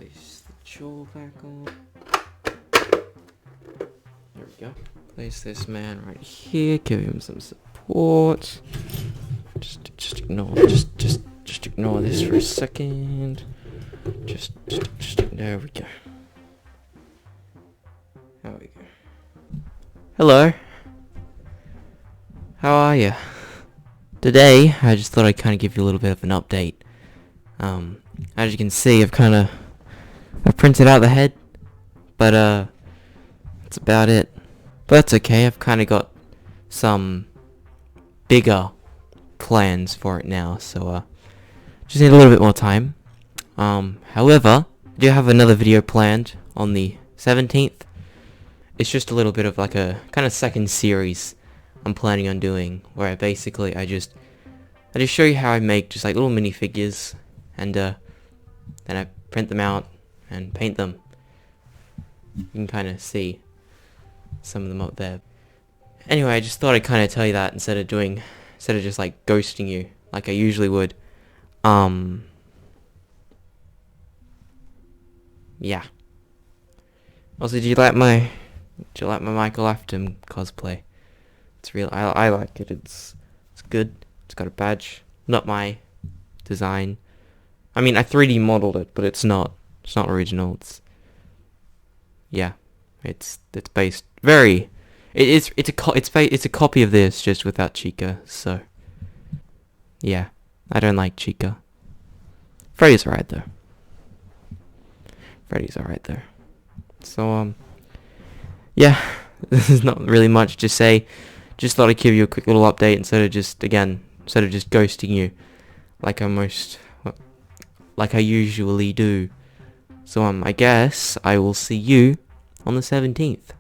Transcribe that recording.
Place the jaw back on. There we go. Place this man right here. Give him some support. Just ignore this for a second. Just there we go. There we go. Hello. How are you? Today, I just thought I'd kind of give you a little bit of an update. As you can see, I've printed out the head, but that's about it. But that's okay. I've kind of got some bigger plans for it now, so just need a little bit more time. However, I do have another video planned on the 17th. It's just a little bit of like a kind of second series I'm planning on doing, where I just show you how I make just like little minifigures, and then I print them out and paint them. You can kind of see some of them up there. Anyway, I just thought I'd kind of tell you that instead of just like ghosting you like I usually would. Yeah. Also, do you like my Michael Afton cosplay? It's real. I like it. It's good. It's got a badge. Not my design. I mean, I 3D modeled it, but it's not original. It's based very. It's a copy of this, just without Chica. So yeah, I don't like Chica. Freddy's alright though. So yeah, there's not really much to say. Just thought I'd give you a quick little update instead of just ghosting you like I usually do. So I guess I will see you on the 17th.